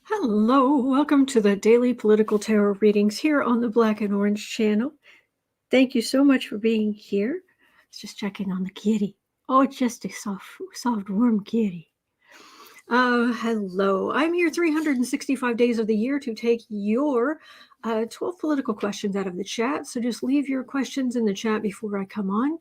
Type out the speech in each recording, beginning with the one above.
Hello, welcome to the Daily Political Tarot readings here on the Black and Orange channel. Thank you so much for being here. It's just checking on the kitty. Oh, it's just a soft, warm kitty. Hello. I'm here 365 days of the year to take your 12 political questions out of the chat. So just leave your questions in the chat before I come on.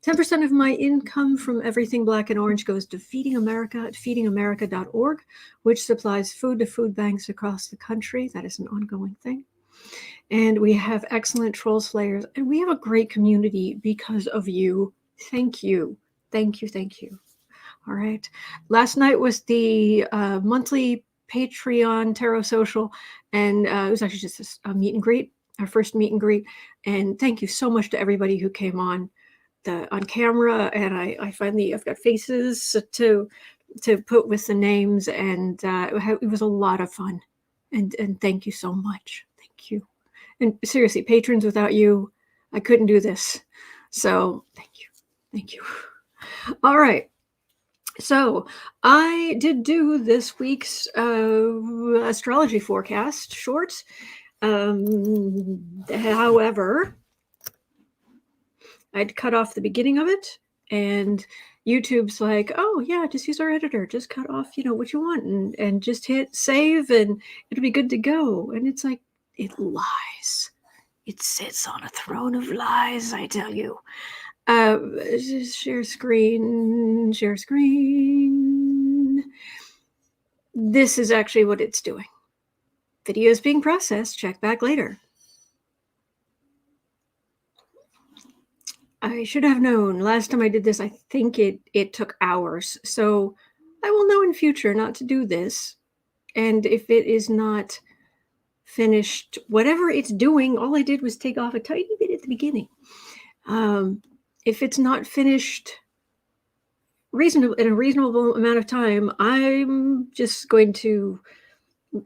10% of my income from everything Black and Orange goes to Feeding America at feedingamerica.org, which supplies food to food banks across the country. That is an ongoing thing. And we have excellent troll slayers, and we have a great community because of you. Thank you. Thank you. Thank you. All right. Last night was the monthly Patreon Tarot Social, and it was actually just a meet and greet, our first meet and greet. And thank you so much to everybody who came on camera, and I've got faces to put with the names, and it was a lot of fun, and thank you so much. Thank you. And seriously, patrons, without you I couldn't do this, so thank you. All right, so I did do this week's astrology forecast short. However, I'd cut off the beginning of it, and YouTube's like, oh yeah, just use our editor, just cut off, what you want, and just hit save and it'll be good to go. And it's like, it lies. It sits on a throne of lies, I tell you. Share screen. This is actually what it's doing. Video is being processed, check back later. I should have known. Last time I did this, I think it took hours. So I will know in future not to do this. And if it is not finished, whatever it's doing, all I did was take off a tiny bit at the beginning. If it's not finished in a reasonable amount of time, I'm just going to...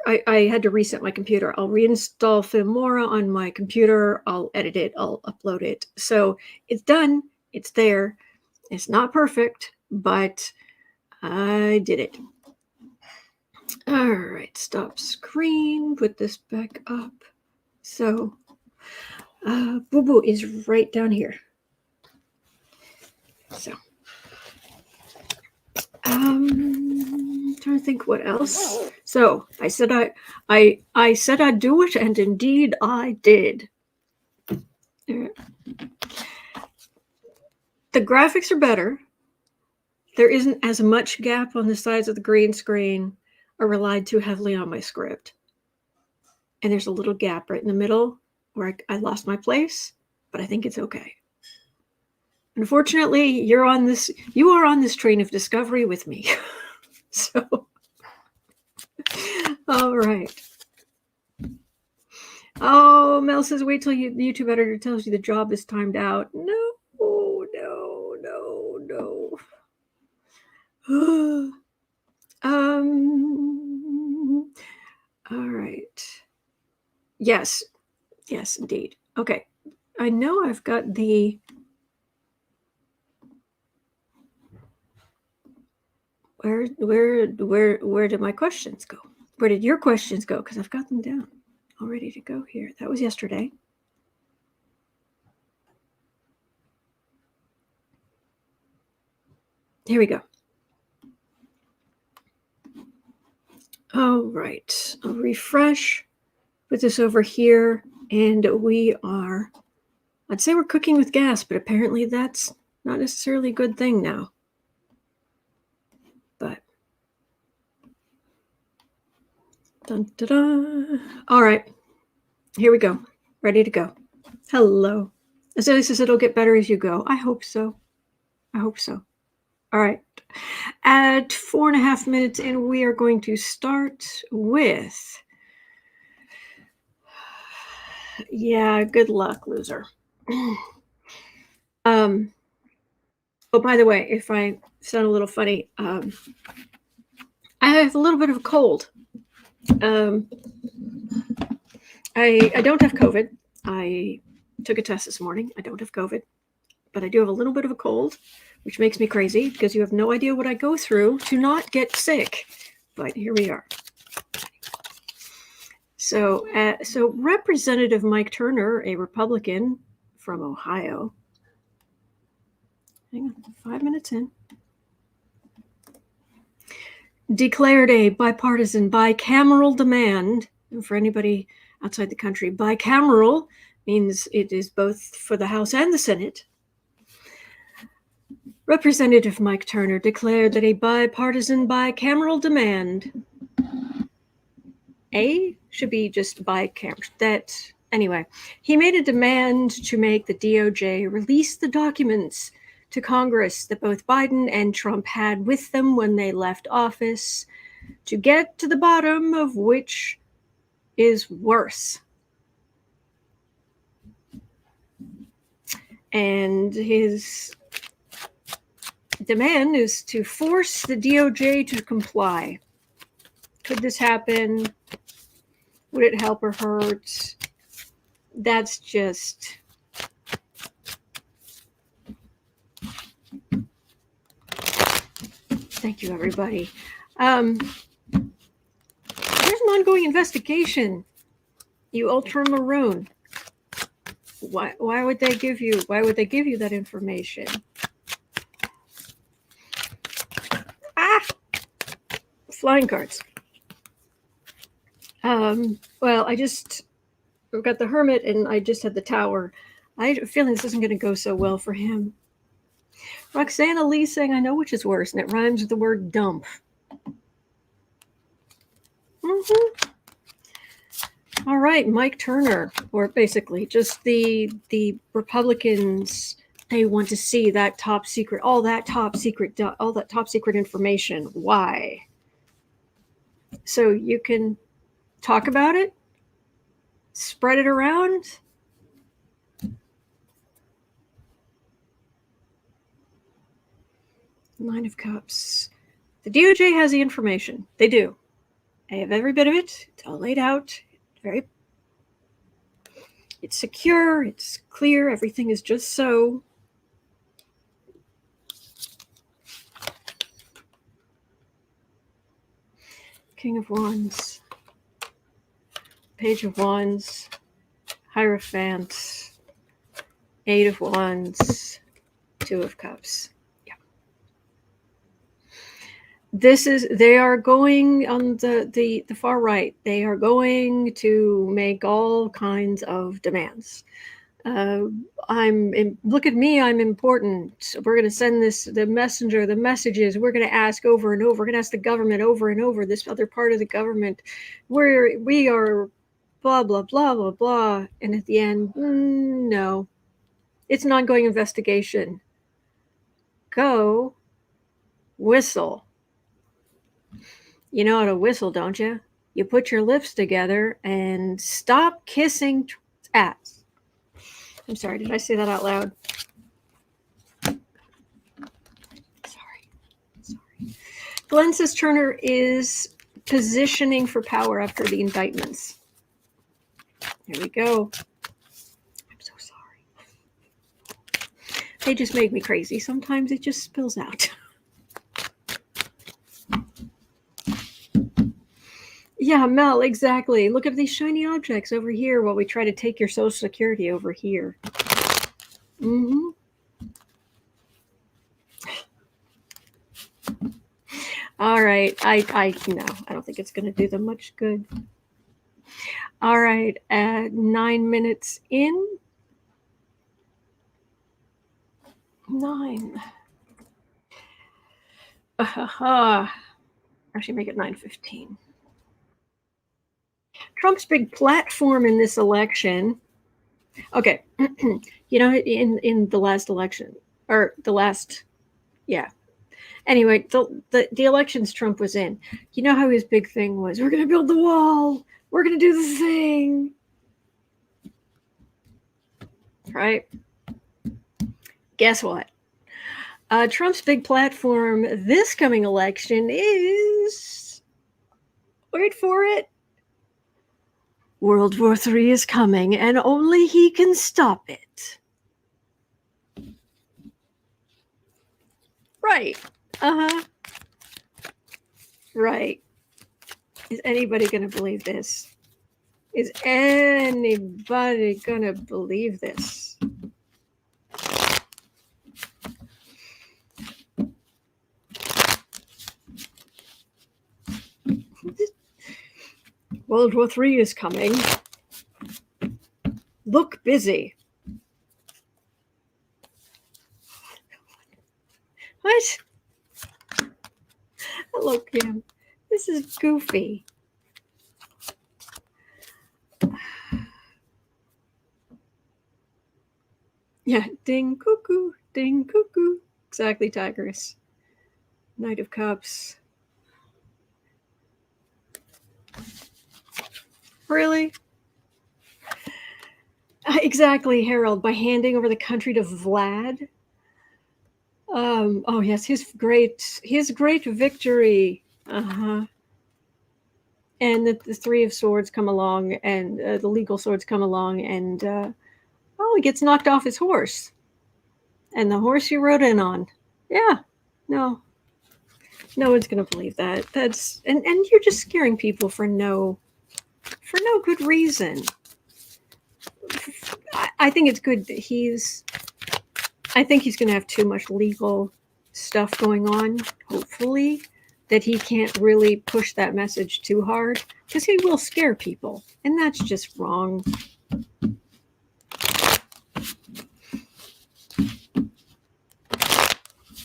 I had to reset my computer. I'll reinstall Filmora on my computer. I'll edit it. I'll upload it. So it's done. It's there. It's not perfect, but I did it. All right. Stop screen. Put this back up. So Boo Boo is right down here. So trying to think what else. So I said I said I'd do it, and indeed I did. The graphics are better. There isn't as much gap on the sides of the green screen. I relied too heavily on my script. And there's a little gap right in the middle where I lost my place, but I think it's okay. Unfortunately, you are on this train of discovery with me. So, all right. Oh, Mel says, wait till the YouTube editor tells you the job is timed out. No. All right. Yes, indeed. Okay. I know I've got the... Where did my questions go? Where did your questions go? Because I've got them down, all ready to go here. That was yesterday. Here we go. All right, I'll refresh, put this over here, and I'd say we're cooking with gas, but apparently that's not necessarily a good thing now. But, dun, da, da. All right, here we go, ready to go. Hello. Azalea says it'll get better as you go. I hope so. All right. At 4.5 minutes in, we are going to start with... Yeah, good luck, loser. Oh, by the way, if I sound a little funny, I have a little bit of a cold. I don't have COVID. I took a test this morning. I don't have COVID, but I do have a little bit of a cold, which makes me crazy because you have no idea what I go through to not get sick. But here we are. So Representative Mike Turner, a Republican from Ohio, hang on, 5 minutes in, declared a bipartisan bi-cameral demand. And for anybody outside the country, bi-cameral means it is both for the House and the Senate. Representative Mike Turner declared that a bipartisan bi-cameral demand, should be just bi-cameral, anyway, he made a demand to make the DOJ release the documents to Congress that both Biden and Trump had with them when they left office, to get to the bottom of which is worse. And his demand is to force the DOJ to comply. Could this happen? Would it help or hurt? That's just... Thank you, everybody. There's an ongoing investigation. You ultramaroon. Why would they give you that information? Flying cards. Well, I've got the Hermit and I just had the Tower. I have a feeling this isn't going to go so well for him. Roxana Lee saying, I know which is worse, and it rhymes with the word dump. All right, Mike Turner, or basically just the Republicans, they want to see that top secret, all that top secret information. Why? So you can talk about it, spread it around. Nine of Cups. The DOJ has the information. They do. I have every bit of it. It's all laid out. It's secure. It's clear. Everything is just so. King of Wands. Page of Wands. Hierophant. Eight of Wands. Two of Cups. They are going on the far right. They are going to make all kinds of demands. Look at me, I'm important. We're going to send the messages. We're going to ask over and over. We're going to ask the government over and over, this other part of the government, where we are blah, blah, blah, blah, blah. And at the end, no, it's an ongoing investigation. Go whistle. You know how to whistle, don't you? You put your lips together and stop kissing ass. I'm sorry, did I say that out loud? Sorry. Glenn says Turner is positioning for power after the indictments. There we go. I'm so sorry. They just make me crazy. Sometimes it just spills out. Yeah, Mel, exactly. Look at these shiny objects over here while we try to take your Social Security over here. All right. I don't think it's going to do them much good. All right. 9 minutes in. 9. Actually, make it 9:15. Trump's big platform in this election. Okay, in the last election, or the last, yeah. Anyway, the elections Trump was in, you know how his big thing was, we're going to build the wall, we're going to do the thing, right? Guess what? Trump's big platform this coming election is, wait for it, World War III is coming, and only he can stop it. Right. Right. Is anybody going to believe this? Is anybody gonna believe this? World War III is coming. Look busy. What? Hello, Kim. This is goofy. Yeah, ding cuckoo, ding cuckoo. Exactly, Tigress. Knight of Cups. Really? Exactly, Harold. By handing over the country to Vlad. Oh yes, his great victory. And the Three of Swords come along, and the legal swords come along, and he gets knocked off his horse, and the horse he rode in on. Yeah, no one's gonna believe that. That's and you're just scaring people for no good reason. I think it's good that I think he's going to have too much legal stuff going on, hopefully, that he can't really push that message too hard, because he will scare people, and that's just wrong.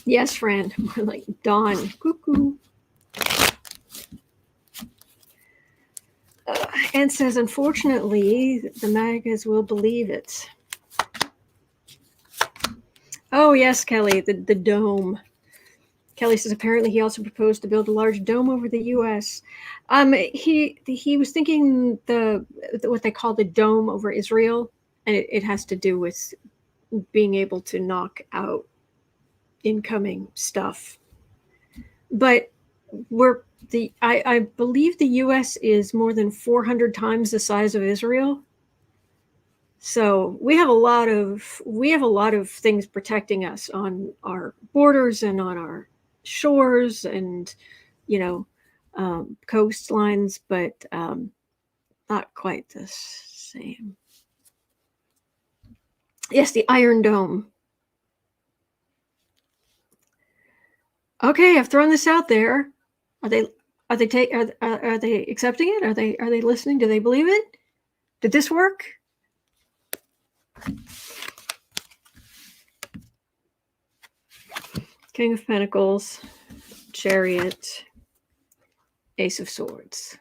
Yes, Fran, more like Dawn. Cuckoo. And says, unfortunately, the MAGAs will believe it. Oh, yes, Kelly, the dome. Kelly says, apparently he also proposed to build a large dome over the U.S. He was thinking what they call the dome over Israel, and it has to do with being able to knock out incoming stuff. But I believe the U.S. is more than 400 times the size of Israel. So we have a lot of things protecting us on our borders and on our shores and coastlines, but not quite the same. Yes, the Iron Dome. Okay, I've thrown this out there. Are they accepting it? Are they listening? Do they believe it? Did this work? King of Pentacles, Chariot, Ace of Swords.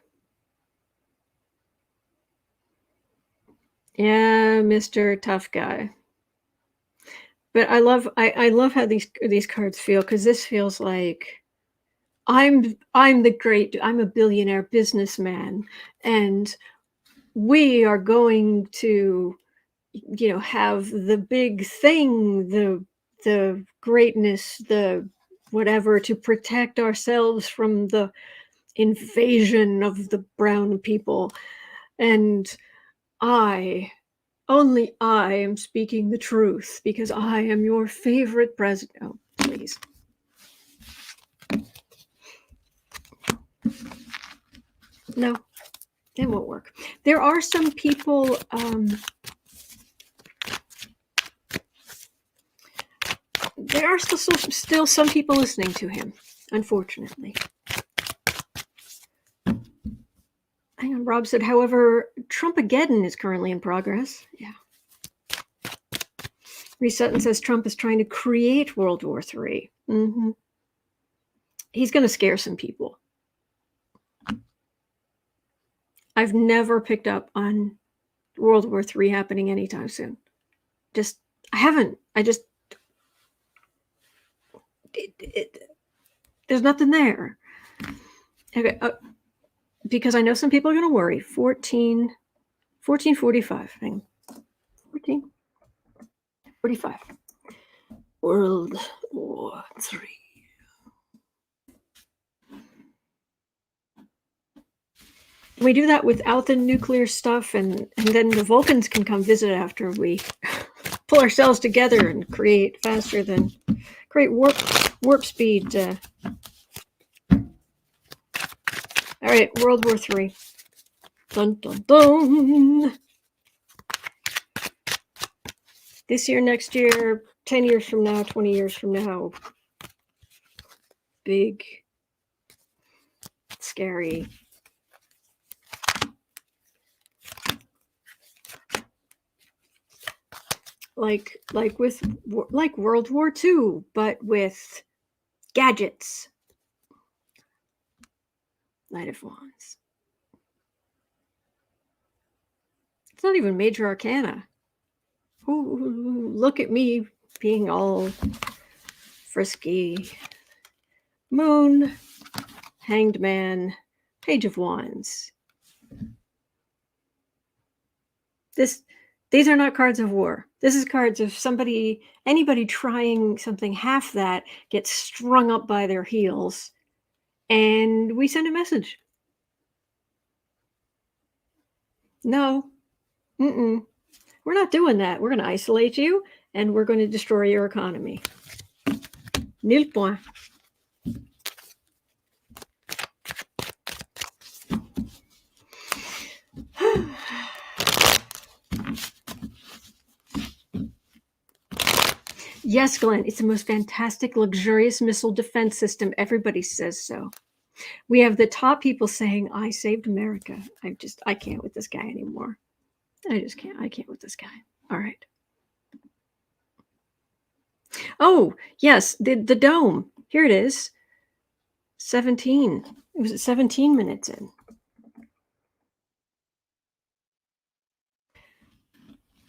Yeah, Mr. Tough Guy. But I love how these cards feel, because this feels like I'm a billionaire businessman, and we are going to have the big thing, the greatness, the whatever, to protect ourselves from the invasion of the brown people. And only I am speaking the truth, because I am your favorite president. Oh, please. No, it won't work. There are some people, there are still some people listening to him, unfortunately. Hang on, Rob said, however, Trumpageddon is currently in progress. Yeah. Resutton says Trump is trying to create World War III. Mm-hmm. He's going to scare some people. I've never picked up on World War III happening anytime soon. I haven't. There's nothing there. Okay, because I know some people are going to worry. 1445. Hang on. 1445. World War III. We do that without the nuclear stuff, and then the Vulcans can come visit after we pull ourselves together and create warp speed. All right, World War III. Dun, dun, dun. This year, next year, 10 years from now, 20 years from now. Big, scary. Like World War II, but with gadgets. Knight of Wands. It's not even major arcana. Ooh, look at me being all frisky. Moon, Hanged Man, Page of Wands. These are not cards of war. This is cards of anybody trying something half that gets strung up by their heels, and we send a message. No, we're not doing that. We're going to isolate you, and we're going to destroy your economy. Nil point. Yes, Glenn, it's the most fantastic, luxurious missile defense system. Everybody says so. We have the top people saying, I saved America. I can't with this guy anymore. I just can't. I can't with this guy. All right. Oh, yes, the dome. Here it is. 17. It was 17 minutes in.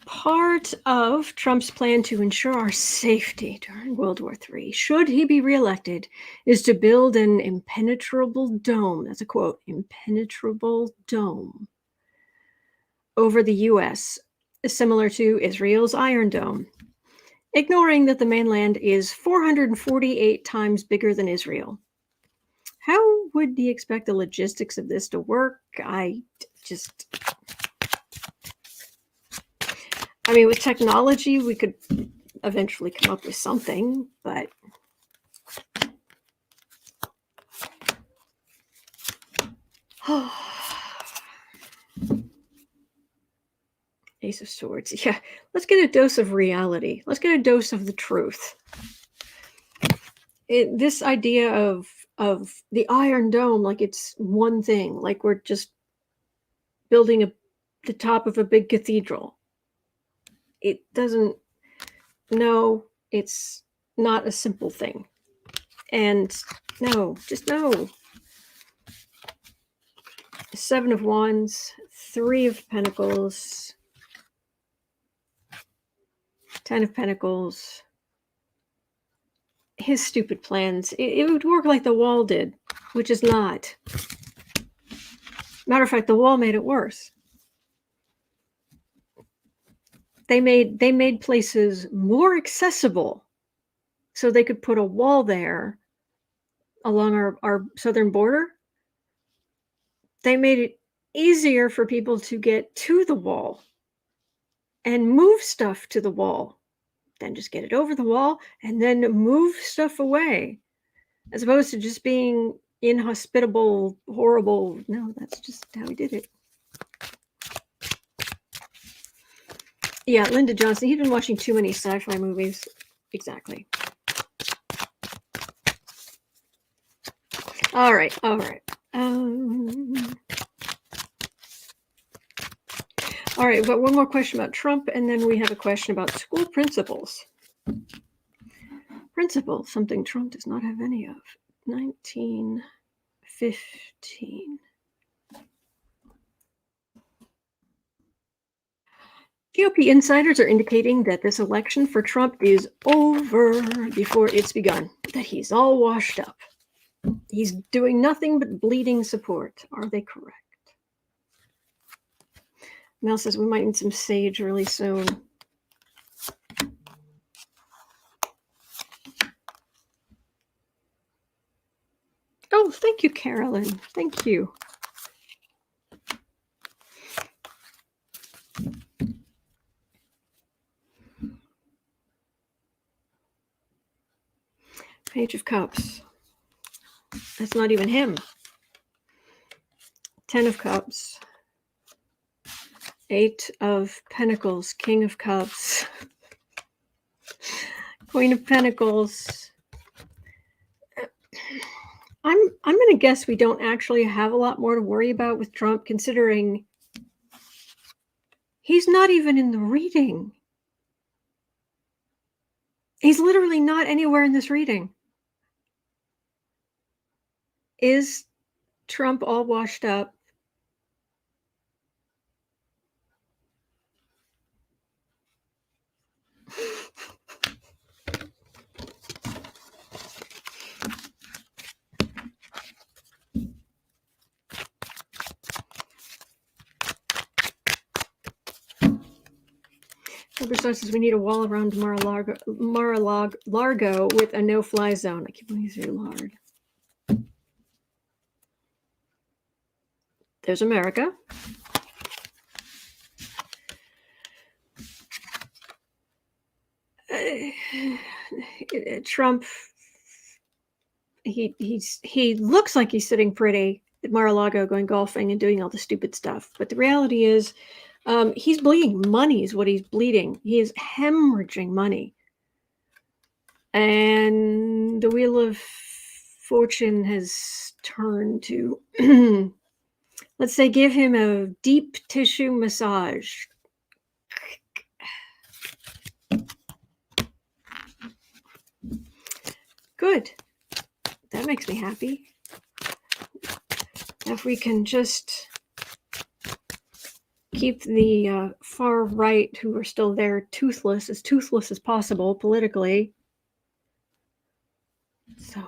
Part of Trump's plan to ensure our safety during World War III, should he be reelected, is to build an impenetrable dome. That's a quote, impenetrable dome over the U.S., similar to Israel's Iron Dome, ignoring that the mainland is 448 times bigger than Israel. How would he expect the logistics of this to work? With technology, we could eventually come up with something, but Ace of Swords. Yeah, let's get a dose of reality. Let's get a dose of the truth. This idea of the Iron Dome, like it's one thing, like we're just building the top of a big cathedral. It doesn't. No, it's not a simple thing. And no. Seven of Wands, Three of Pentacles, 10 of Pentacles. His stupid plans. It would work like the wall did, which is not. Matter of fact, the wall made it worse. They made places more accessible so they could put a wall there along our southern border. They made it easier for people to get to the wall and move stuff to the wall, then just get it over the wall and then move stuff away, as opposed to just being inhospitable, horrible. No, that's just how he did it. Yeah, Linda Johnson. He's been watching too many sci-fi movies. Exactly. All right. All right, we've got one more question about Trump, and then we have a question about school principals. Principal, something Trump does not have any of. 1915. GOP insiders are indicating that this election for Trump is over before it's begun, that he's all washed up. He's doing nothing but bleeding support. Are they correct? Mel says we might need some sage really soon. Oh, thank you, Carolyn. Thank you. Page of Cups. That's not even him. 10 of Cups. 8 of Pentacles, King of Cups, Queen of Pentacles. I'm going to guess we don't actually have a lot more to worry about with Trump, considering he's not even in the reading. He's literally not anywhere in this reading. Is Trump all washed up? Besides, says we need a wall around Mar-a-Lago with a no-fly zone. I keep wanting to say lard. There's America. Trump, he looks like he's sitting pretty at Mar-a-Lago going golfing and doing all the stupid stuff. But the reality is, he's bleeding money is what he's bleeding. He is hemorrhaging money. And the wheel of fortune has turned to, let's say, give him a deep tissue massage. Good. That makes me happy. If we can just keep the far right, who are still there, toothless as possible politically. So,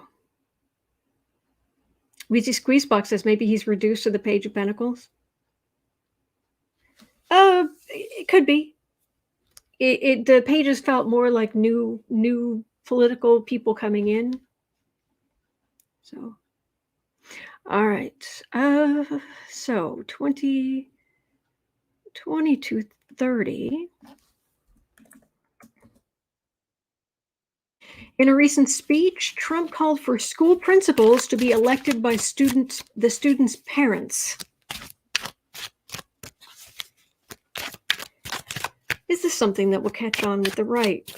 Weezy Squeezebox says maybe he's reduced to the Page of Pentacles. It could be. The pages felt more like new political people coming in. So, all right. So 2230. In a recent speech, Trump called for school principals to be elected by the students' parents. Is this something that will catch on with the right?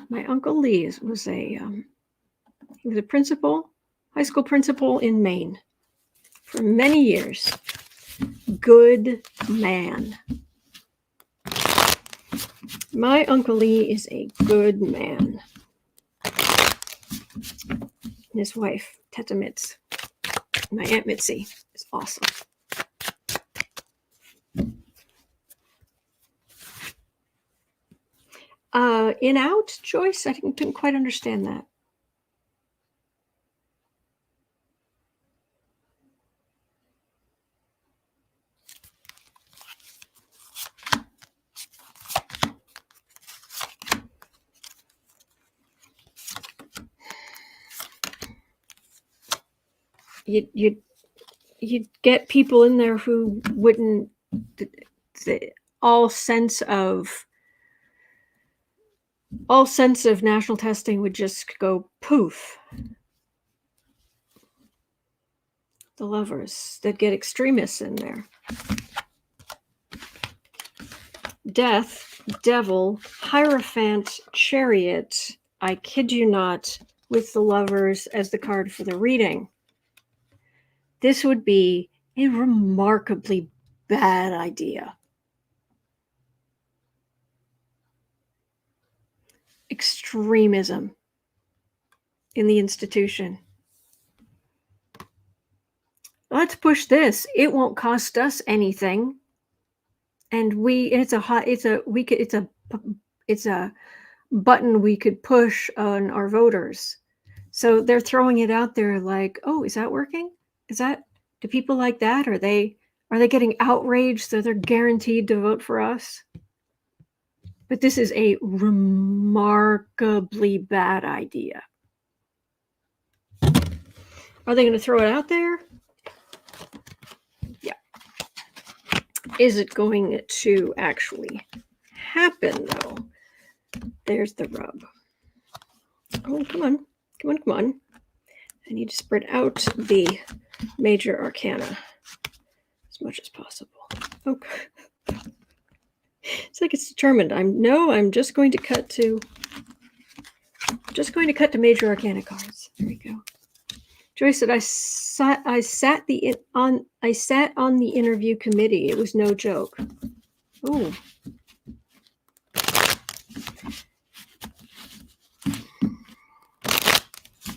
My Uncle Lee was a principal, high school principal in Maine for many years. Good man. My Uncle Lee is a good man. And his wife, Teta Mitz, my Aunt Mitzi, is awesome. In out, Joyce? I didn't quite understand that. You'd get people in there who wouldn't, all sense of national testing would just go poof. The lovers that get extremists in there. Death, devil, hierophant, chariot. I kid you not, with the lovers as the card for the reading. This would be a remarkably bad idea. Extremism in the institution. Let's push this. It won't cost us anything, and it's a button we could push on our voters. So they're throwing it out there like, oh, is that working? Do people like that? Are they getting outraged so they're guaranteed to vote for us? But this is a remarkably bad idea. Are they going to throw it out there? Yeah. Is it going to actually happen, though? There's the rub. Oh, come on. I need to spread out the major arcana as much as possible. Okay. It's like it's determined. I'm just going to cut to major arcana cards. There we go. Joyce said I sat on the interview committee. It was no joke. Oh.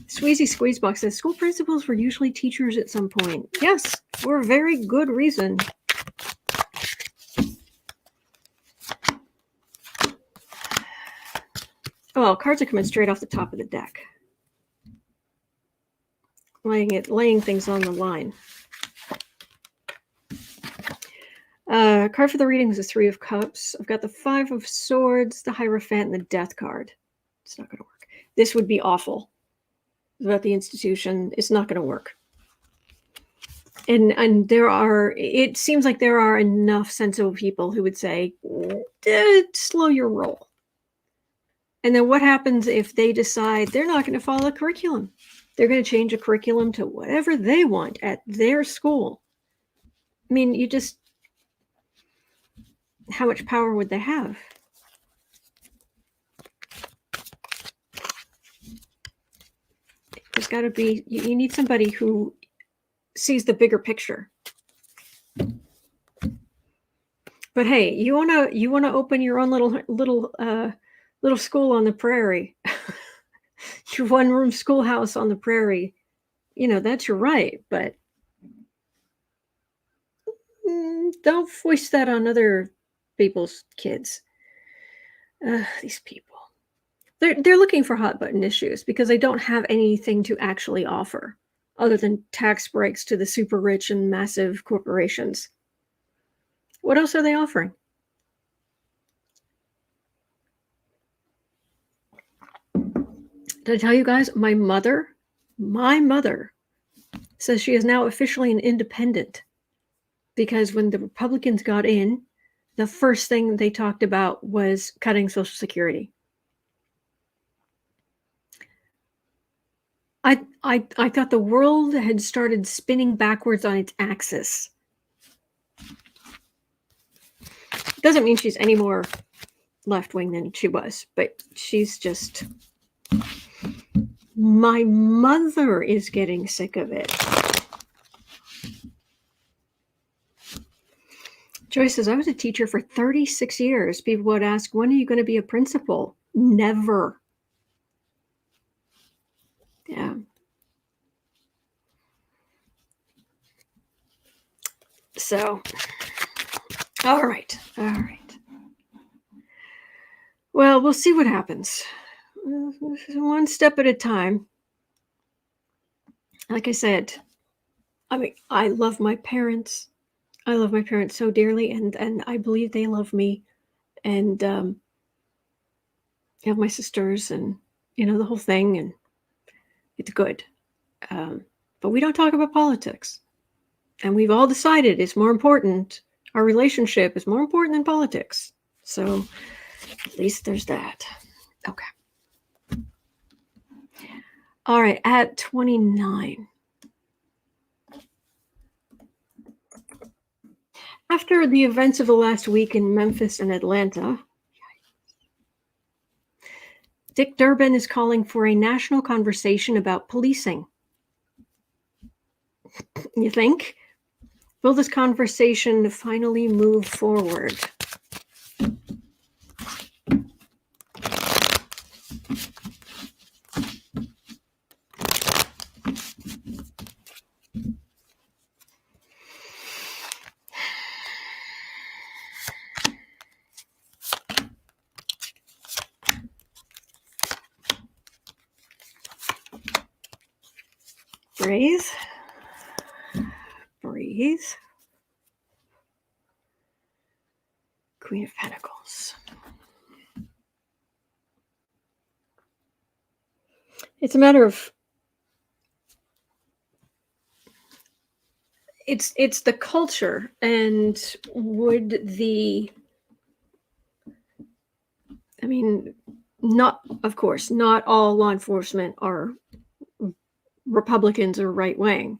Squeezy Squeezebox says school principals were usually teachers at some point. Yes, for a very good reason. Well, cards are coming straight off the top of the deck. Laying things on the line. Card for the reading is the Three of Cups. I've got the Five of Swords, the Hierophant, and the Death card. It's not going to work. This would be awful. About the institution, it's not going to work. And it seems like there are enough sensible people who would say, slow your roll. And then what happens if they decide they're not going to follow the curriculum? They're going to change a curriculum to whatever they want at their school. I mean, how much power would they have? There's got to be, you need somebody who sees the bigger picture. But hey, you wanna open your own little school on the prairie, your one-room schoolhouse on the prairie. That's your right, but don't voice that on other people's kids. These people. They're looking for hot button issues because they don't have anything to actually offer other than tax breaks to the super rich and massive corporations. What else are they offering? Did I tell you guys? My mother says she is now officially an independent because when the Republicans got in, the first thing they talked about was cutting Social Security. I thought the world had started spinning backwards on its axis. Doesn't mean she's any more left-wing than she was, but she's just... My mother is getting sick of it. Joyce says, I was a teacher for 36 years. People would ask, when are you going to be a principal? Never. Yeah. So, all right. Well, we'll see what happens. One step at a time. Like I said, I love my parents. I love my parents so dearly, and I believe they love me. And I have my sisters, and the whole thing, and it's good. But we don't talk about politics. And we've all decided it's more important. Our relationship is more important than politics. So at least there's that. Okay. All right, at 29. After the events of the last week in Memphis and Atlanta, Dick Durbin is calling for a national conversation about policing. You think? Will this conversation finally move forward? Breathe. Breathe. Queen of Pentacles. It's a matter of it's the culture, and would the not all law enforcement are Republicans or right wing,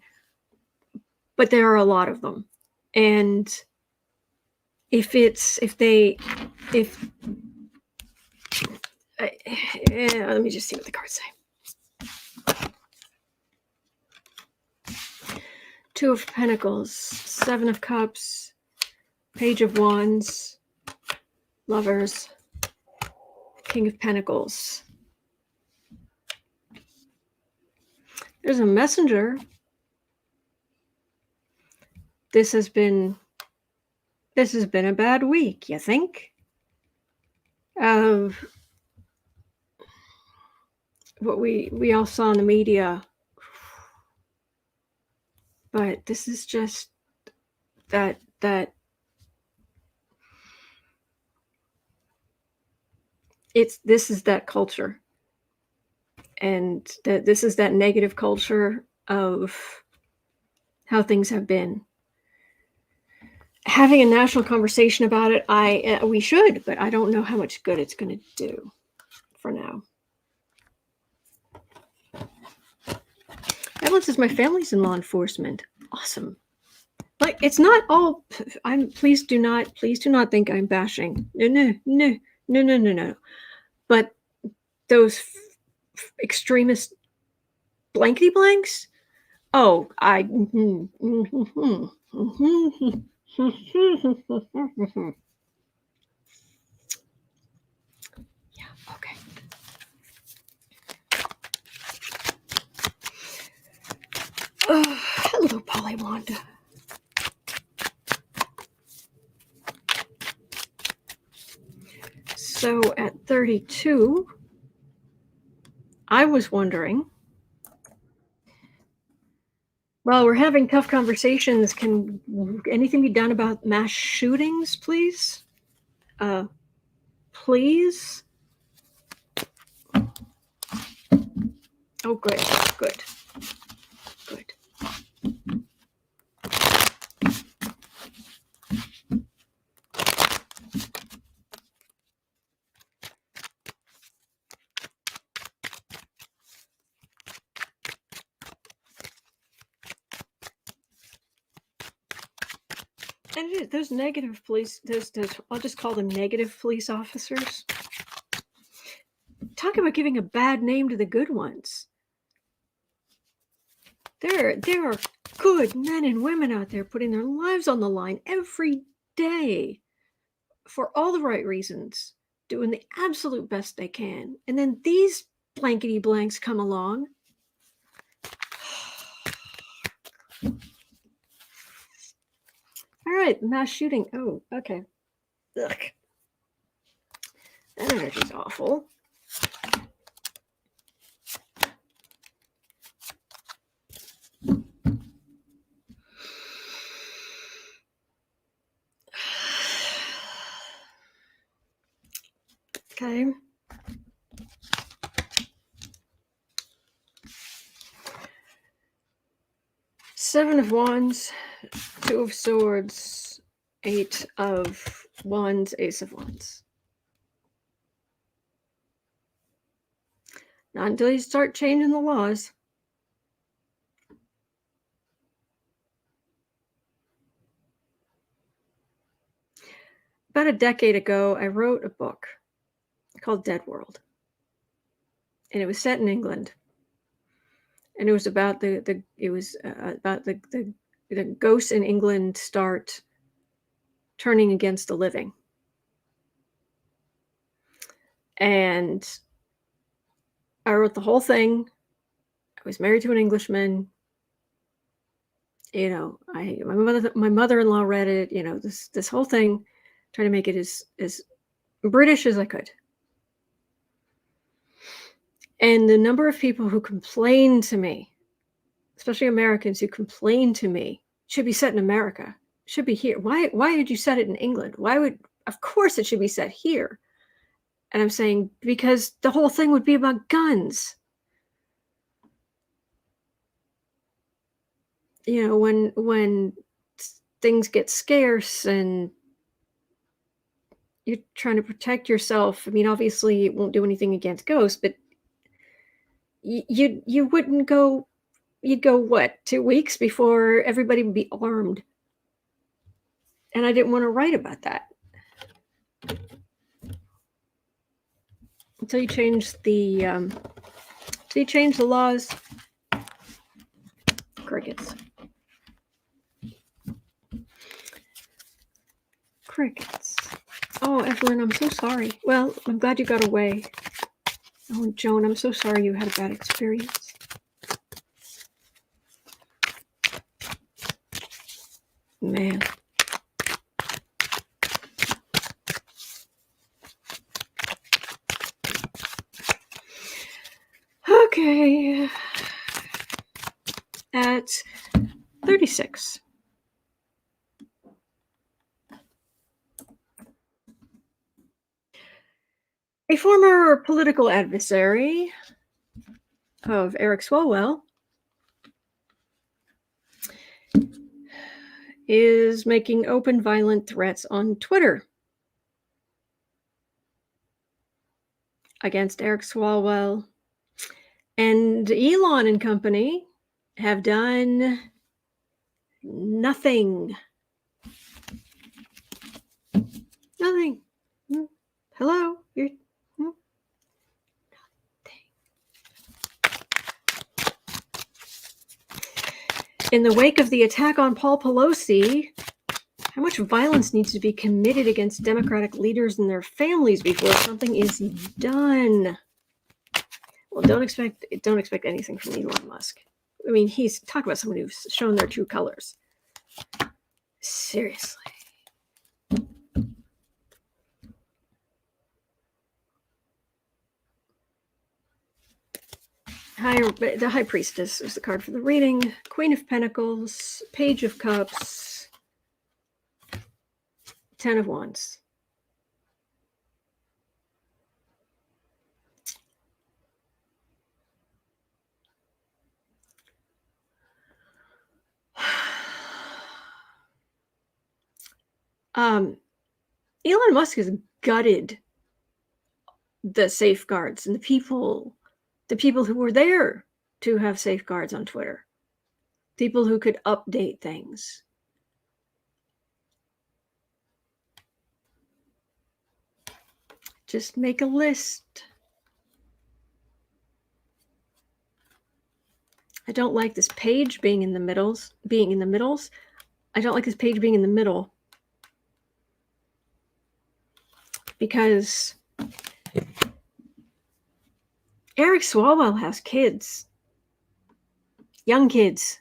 but there are a lot of them. And let me just see what the cards say. Two of Pentacles, Seven of Cups, Page of Wands, Lovers, King of Pentacles. There's a messenger. This has been a bad week, you think? What we all saw in the media. But this is just that this is that culture. And that this is that negative culture of how things have been. Having a national conversation about it, we should, but I don't know how much good it's going to do for now. Evelyn says, my family's in law enforcement. Awesome. Like, it's not all, please do not think I'm bashing. No. But those extremist blankety blanks, yeah, okay. Hello, Polywanda. So at 32, I was wondering, well, we're having tough conversations. Can anything be done about mass shootings, please? Please? Oh, good. And those negative police, those I'll just call them negative police officers. Talk about giving a bad name to the good ones. There are good men and women out there putting their lives on the line every day for all the right reasons, doing the absolute best they can. And then these blankety blanks come along. All right, mass shooting. Oh, okay. Ugh. That energy's awful. Okay. Seven of Wands, Two of Swords, Eight of Wands, Ace of Wands. Not until you start changing the laws. About a decade ago, I wrote a book called Dead World. And it was set in England. And it was about the ghosts in England start turning against the living. And I wrote the whole thing. I was married to an Englishman. You know, my mother-in-law read it. You know, this whole thing, trying to make it as British as I could. And the number of people who complained to me, especially Americans who complained to me, should be set in America, should be here. Why did you set it in England? Of course it should be set here. And I'm saying, because the whole thing would be about guns. You know, when things get scarce and you're trying to protect yourself, I mean, obviously it won't do anything against ghosts, but you wouldn't go you'd go, what, 2 weeks before everybody would be armed. And I didn't want to write about that. Until you change the laws. Crickets. Crickets. Oh, Evelyn, I'm so sorry. Well, I'm glad you got away. Oh, Joan, I'm so sorry you had a bad experience. Man. Okay. At 36. A former political adversary of Eric Swalwell is making open violent threats on Twitter against Eric Swalwell. And Elon and company have done nothing. Nothing. Hello? You're nothing. In the wake of the attack on Paul Pelosi, how much violence needs to be committed against Democratic leaders and their families before something is done? Well, don't expect anything from Elon Musk. I mean, he's talk about someone who's shown their true colors. Seriously. The High Priestess is the card for the reading. Queen of Pentacles, Page of Cups, 10 of Wands. Elon Musk has gutted the safeguards and the people who were there to have safeguards on Twitter, people who could update things. Just make a list. I don't like this page being in the middles. I don't like this page being in the middle because Eric Swalwell has kids, young kids.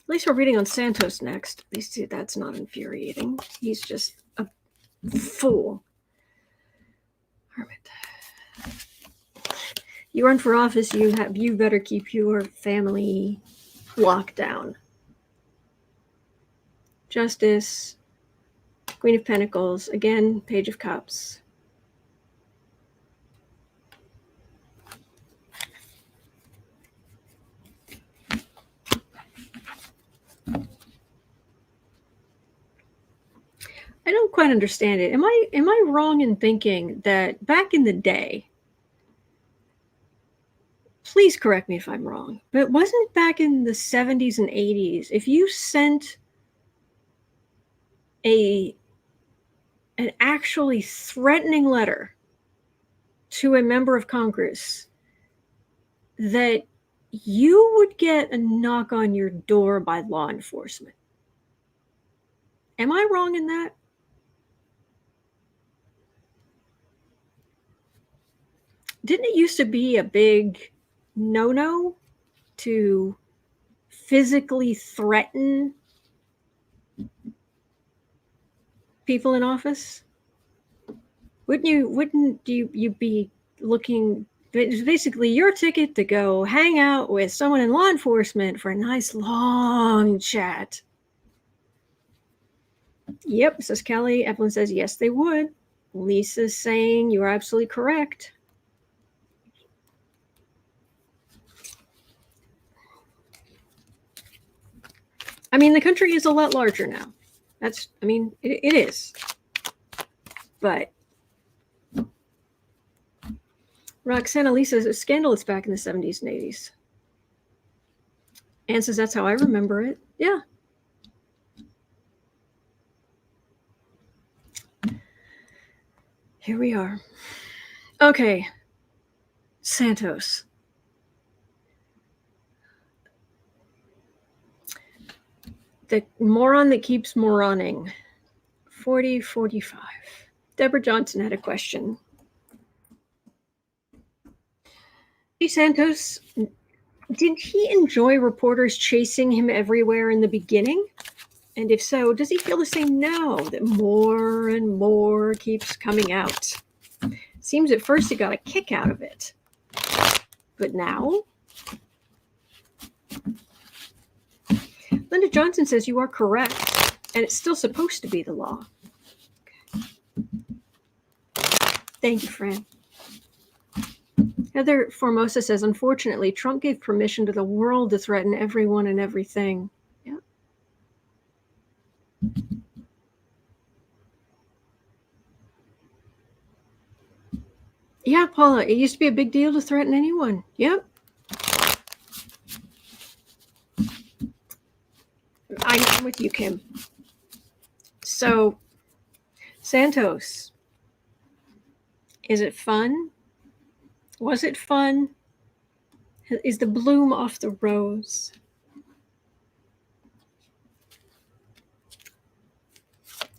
At least we're reading on Santos next. At least that's not infuriating. He's just a fool. Hermit. You run for office, you better keep your family locked down. Justice, Queen of Pentacles, again, Page of Cups. I don't quite understand it. Am I wrong in thinking that back in the day, please correct me if I'm wrong, but wasn't it back in the 70s and 80s, if you sent an actually threatening letter to a member of Congress, that you would get a knock on your door by law enforcement? Am I wrong in that? Didn't it used to be a big no-no to physically threaten people in office? Wouldn't you be looking, it's basically your ticket to go hang out with someone in law enforcement for a nice long chat? Yep, says Kelly. Evelyn says yes, they would. Lisa's saying you are absolutely correct. I mean, the country is a lot larger now. It is. But Roxana Lisa says scandalous back in the 70s and 80s. Anne says that's how I remember it. Yeah. Here we are. Okay. Santos. The moron that keeps moroning. 4045. Deborah Johnson had a question. GSantos, did he enjoy reporters chasing him everywhere in the beginning? And if so, does he feel the same now that more and more keeps coming out? Seems at first he got a kick out of it. But now? Linda Johnson says you are correct, and it's still supposed to be the law. Okay. Thank you, Fran. Heather Formosa says, unfortunately, Trump gave permission to the world to threaten everyone and everything. Yeah. Yeah, Paula, it used to be a big deal to threaten anyone. Yep. I'm with you, Kim. So, Santos, is it fun? Was it fun? Is the bloom off the rose?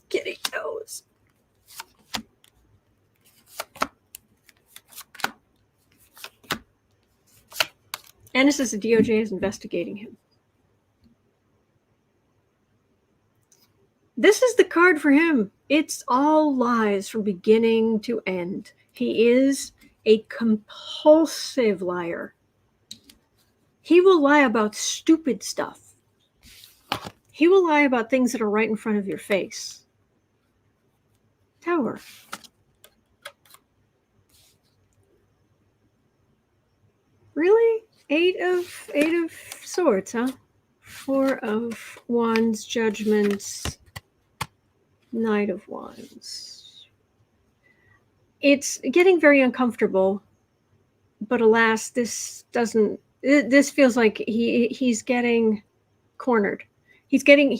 Kitty toes. Anna says the DOJ is investigating him. This is the card for him. It's all lies from beginning to end. He is a compulsive liar. He will lie about stupid stuff. He will lie about things that are right in front of your face. Tower. Really? Eight of swords, huh? 4 of wands, judgments, Knight of wands. It's getting very uncomfortable, but alas, this feels like he's getting cornered. He's getting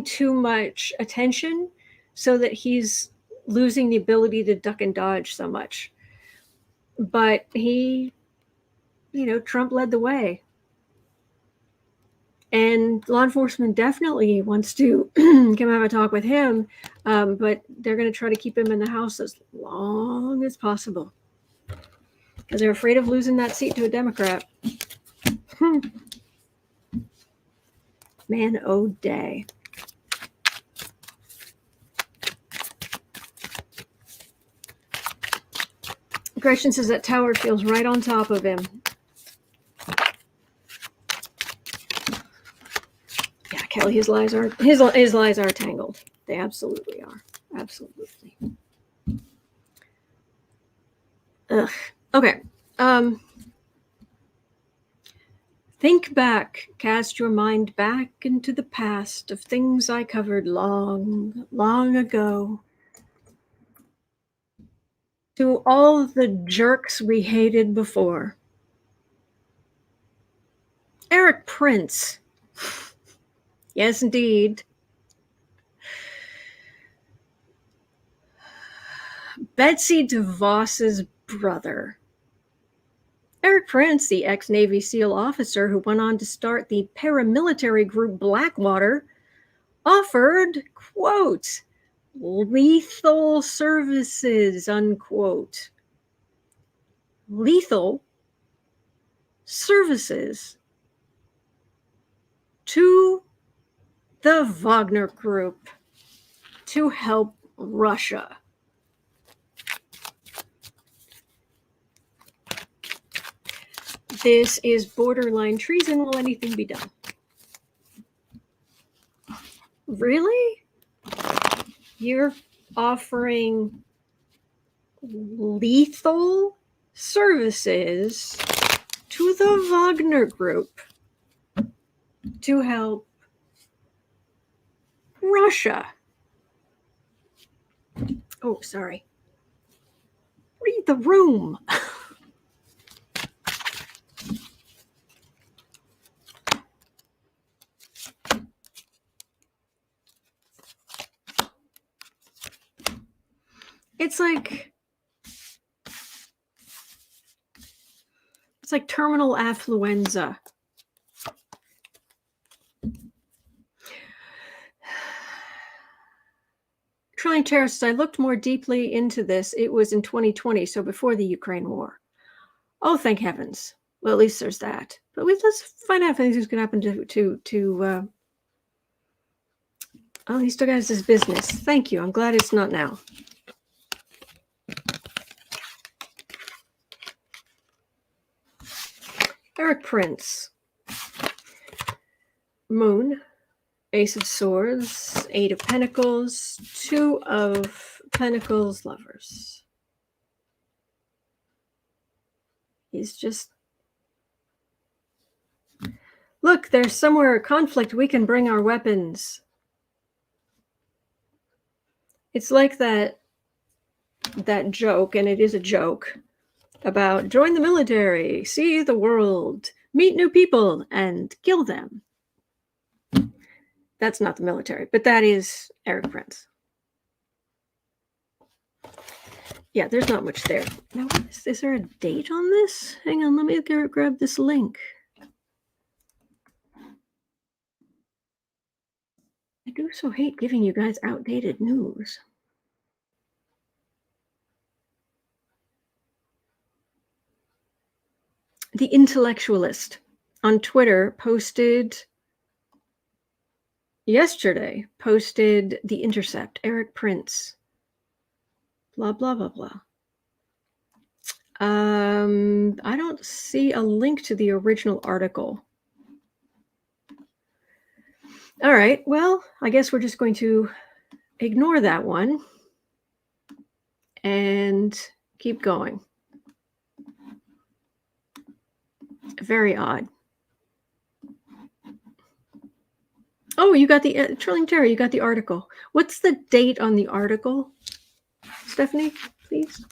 too much attention so that he's losing the ability to duck and dodge so much. But Trump led the way. And law enforcement definitely wants to come have a talk with him, but they're going to try to keep him in the House as long as possible because they're afraid of losing that seat to a Democrat. Man, oh day. Gretchen says that tower feels right on top of him. Yeah, Kelly, his lies are tangled. They absolutely are. Absolutely. Ugh. Okay. Think back, cast your mind back into the past of things I covered long, long ago. To all the jerks we hated before. Erik Prince. Yes, indeed. Betsy DeVos's brother. Erik Prince, the ex-Navy SEAL officer who went on to start the paramilitary group Blackwater, offered, quote, lethal services, unquote. Lethal services to the Wagner Group to help Russia. This is borderline treason. Will anything be done? Really? You're offering lethal services to the Wagner Group to help Russia. Oh, sorry. Read the room. It's like terminal affluenza. Trillion terrorists, I looked more deeply into this. It was in 2020, so before the Ukraine war. Oh, thank heavens. Well, at least there's that. But let's find out if anything's going to happen to oh, he still has his business. Thank you. I'm glad it's not now. Erik Prince. Moon. Ace of Swords. Eight of Pentacles. Two of Pentacles. Lovers. He's just... Look, there's somewhere a conflict. We can bring our weapons. It's like that joke, and it is a joke, about join the military, see the world, meet new people, and kill them. That's not the military, but that is Erik Prince. Yeah, there's not much there. Now, is there a date on this? Hang on, let me grab this link. I do so hate giving you guys outdated news. The Intellectualist on Twitter posted yesterday, The Intercept, Erik Prince, blah, blah, blah, blah. I don't see a link to the original article. All right, well, I guess we're just going to ignore that one and keep going. Very odd. Oh, you got the Trilling Terror, you got the article. What's the date on the article? Stephanie, please.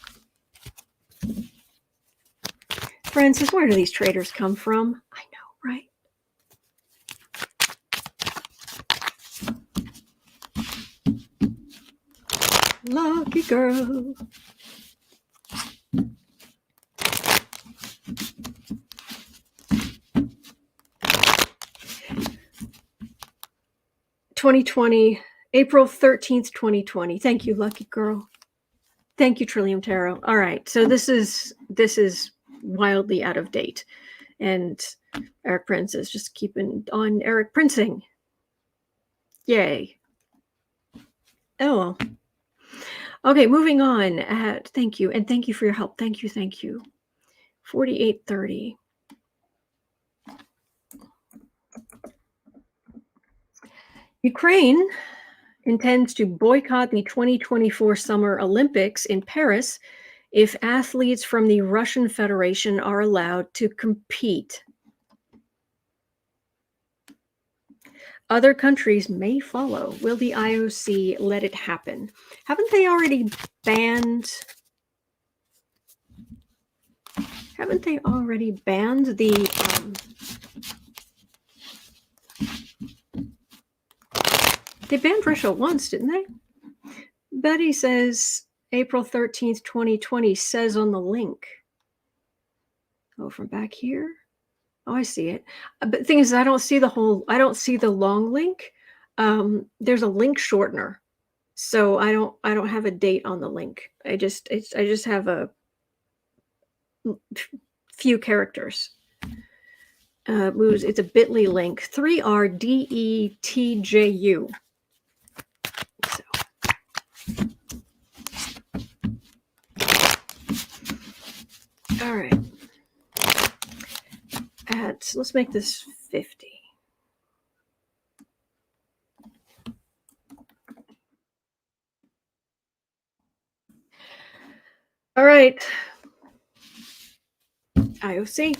Francis, where do these traders come from? I know, right? Lucky girl. April 13th, 2020. Thank you, lucky girl. Thank you, Trillium Tarot. All right, so this is wildly out of date, and Erik Prince is just keeping on Erik Princing. Yay. Oh well. Okay, moving on. Thank you, and thank you for your help. Thank you. 4830. Ukraine intends to boycott the 2024 Summer Olympics in Paris if athletes from the Russian Federation are allowed to compete. Other countries may follow. Will the IOC let it happen? Haven't they already banned the they banned Russia once, didn't they? Betty says April 13th, 2020 says on the link. Oh, from back here? Oh, I see it. But the thing is, I don't see the long link. There's a link shortener. So I don't have a date on the link. I just have a few characters. It's a bit.ly link. 3RDETJU. So. All right. Let's make this 50. All right. IOC.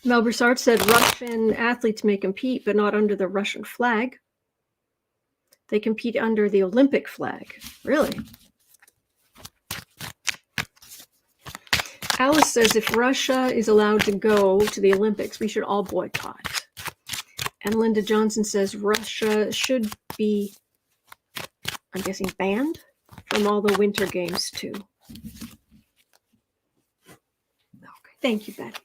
Mel Broussard said Russian athletes may compete, but not under the Russian flag. They compete under the Olympic flag. Really? Alice says if Russia is allowed to go to the Olympics, we should all boycott. And Linda Johnson says Russia should be, I'm guessing, banned from all the winter games too. Okay, thank you, Betty.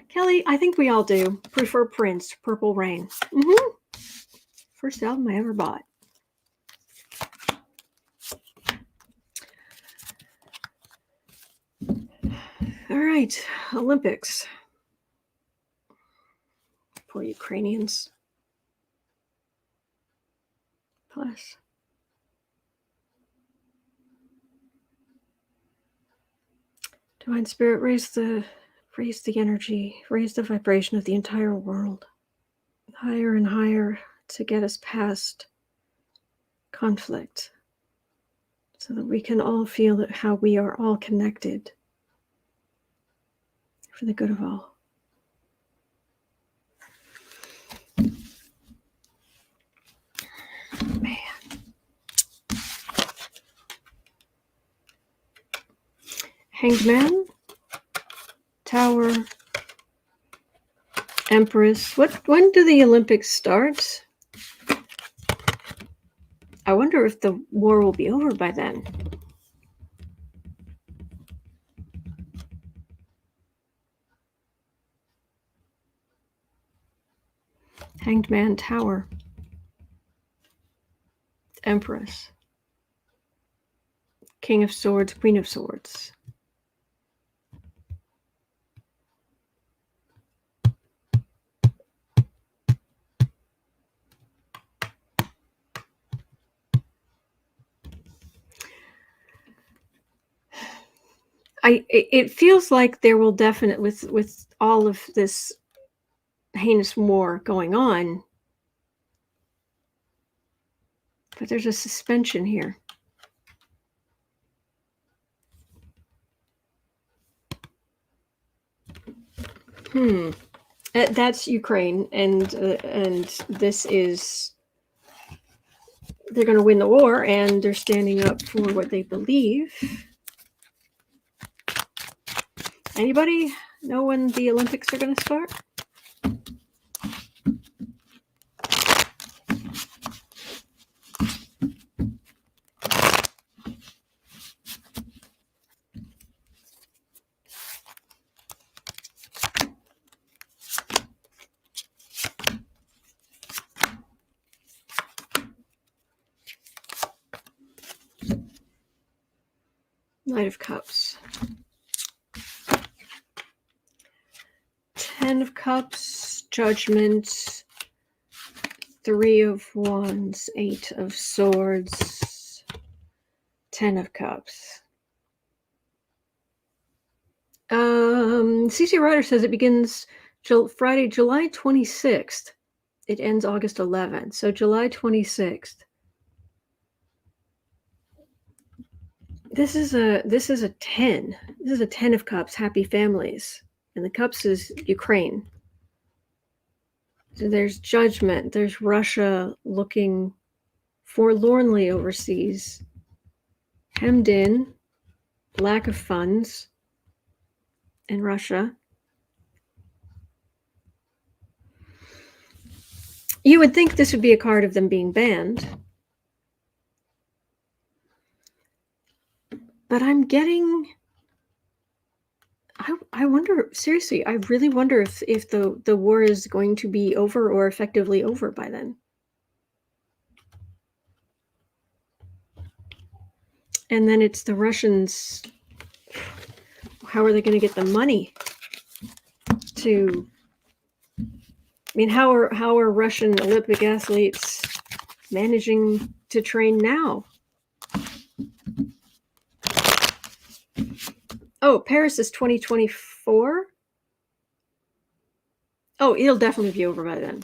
Kelly, I think we all do. Prefer Prince, Purple Rain. First album I ever bought. All right, Olympics. Poor Ukrainians. Plus. Divine Spirit, raise the energy, raise the vibration of the entire world. Higher and higher to get us past conflict. So that we can all feel that how we are all connected. For the good of all. Man. Hanged Man, Tower, Empress. When do the Olympics start? I wonder if the war will be over by then. Hanged Man, Tower, Empress, King of Swords, Queen of Swords. It feels like there will definitely, with all of this heinous war going on, but there's a suspension here. That's Ukraine, and this is, they're going to win the war, and they're standing up for what they believe. Anybody know when the Olympics are going to start? Knight of Cups. 10 of Cups, Judgment, 3 of Wands, 8 of Swords, 10 of Cups. CC Ryder says it begins Friday, July 26th. It ends August 11th. So July 26th. This is a 10. This is a 10 of Cups, happy families. And the Cups is Ukraine. So there's Judgment. There's Russia looking forlornly overseas. Hemmed in. Lack of funds in Russia. You would think this would be a card of them being banned. But I'm getting... I wonder, seriously, I really wonder if the war is going to be over or effectively over by then. And then it's the Russians. How are they going to get the money to... I mean, how are Russian Olympic athletes managing to train now? Oh, Paris is 2024. Oh, it'll definitely be over by then.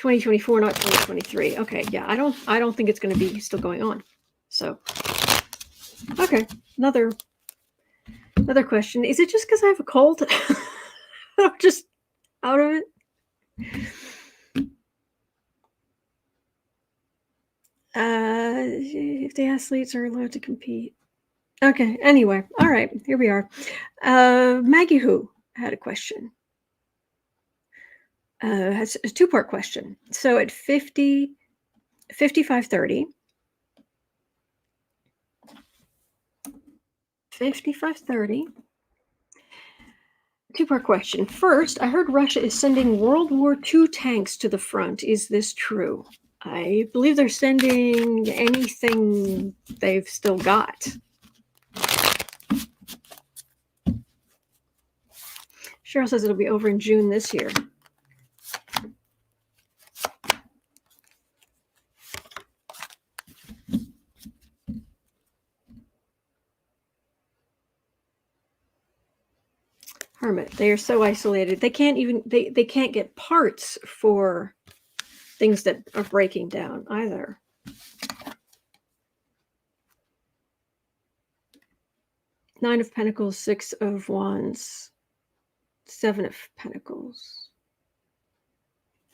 2024, not 2023. Okay, yeah, I don't think it's going to be still going on. So, okay, another question. Is it just because I have a cold? I'm just out of it. If the athletes are allowed to compete. Okay, anyway, all right, here we are. Maggie Who had a question. Has a two-part question. So at 55:30, 55:30, two-part question. First, I heard Russia is sending World War II tanks to the front. Is this true? I believe they're sending anything they've still got. Cheryl says it'll be over in June this year. Hermit, they are so isolated. They can't even they can't get parts for things that are breaking down either. Nine of Pentacles, Six of Wands, Seven of Pentacles.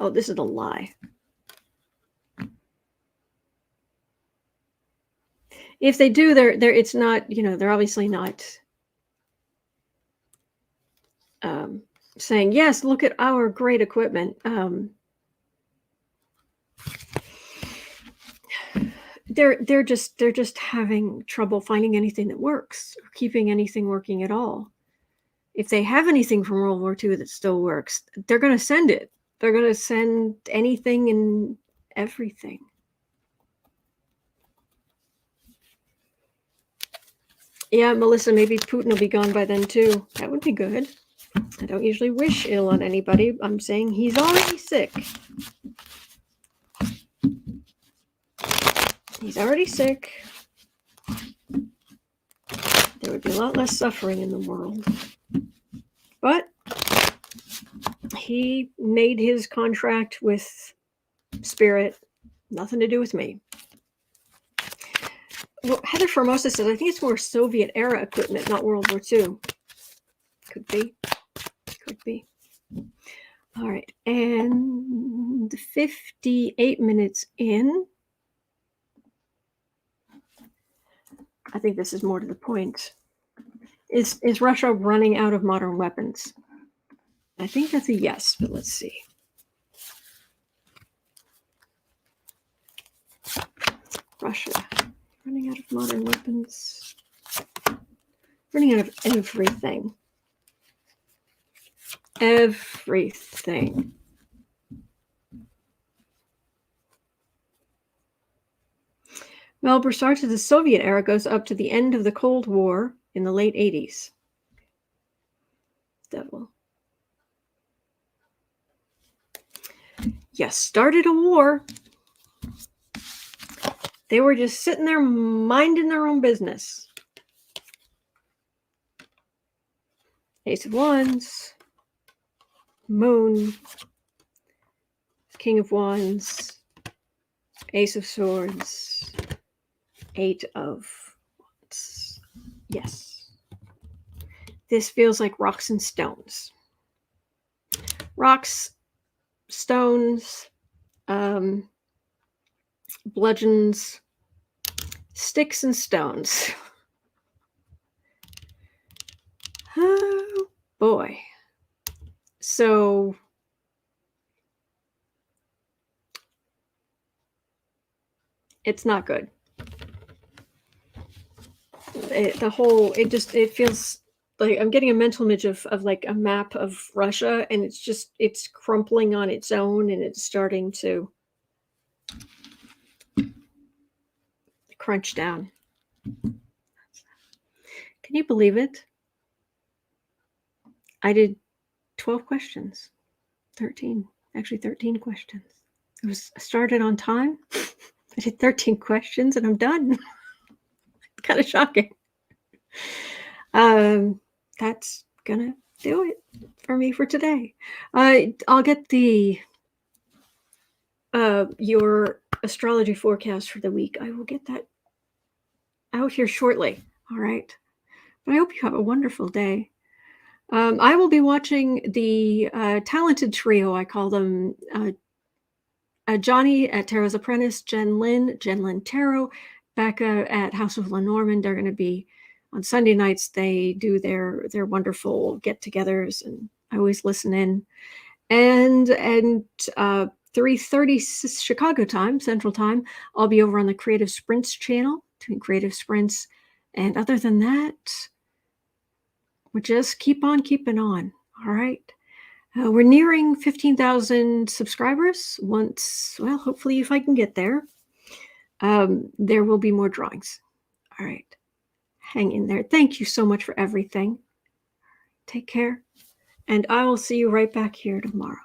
Oh, this is a lie. If they do, they're it's not, they're obviously not saying, yes, look at our great equipment. They're just having trouble finding anything that works or keeping anything working at all. If they have anything from World War II that still works, they're going to send it. They're going to send anything and everything. Yeah, Melissa, maybe Putin will be gone by then too. That would be good. I don't usually wish ill on anybody. I'm saying he's already sick. He's already sick. There would be a lot less suffering in the world. But he made his contract with Spirit. Nothing to do with me. Well, Heather Formosa says, I think it's more Soviet era equipment, not World War II. Could be. Could be. All right. And 58 minutes in. I think this is more to the point. Is Russia running out of modern weapons? I think that's a yes, but let's see. Russia running out of modern weapons. Running out of everything. Everything. Well, Broussard to the Soviet era goes up to the end of the Cold War in the late 80s. Devil. Yes, started a war. They were just sitting there minding their own business. Ace of Wands. Moon. King of Wands. Ace of Swords. Eight of Wands. Yes. This feels like rocks and stones. Rocks, stones, bludgeons, sticks and stones. Oh boy. So it's not good. It feels like I'm getting a mental image of like a map of Russia, and it's crumpling on its own, and it's starting to crunch down. Can you believe it? I did 12 questions. 13 questions. I started on time. I did 13 questions and I'm done. Kind of shocking. That's gonna do it for me for today. I'll get the your astrology forecast for the week. I will get that out here shortly. All right. But I hope you have a wonderful day. I will be watching the talented trio. I call them Johnny at Tarot's Apprentice, Jen Lynn Tarot, Becca at House of Lenormand. They're going to be on Sunday nights. They do their wonderful get-togethers, and I always listen in. And 3:30 Chicago time, Central Time, I'll be over on the Creative Sprints channel, doing Creative Sprints. And other than that, we'll just keep on keeping on. All right. We're nearing 15,000 subscribers. Well, hopefully if I can get there, there will be more drawings. All right. Hang in there. Thank you so much for everything. Take care. And I will see you right back here tomorrow.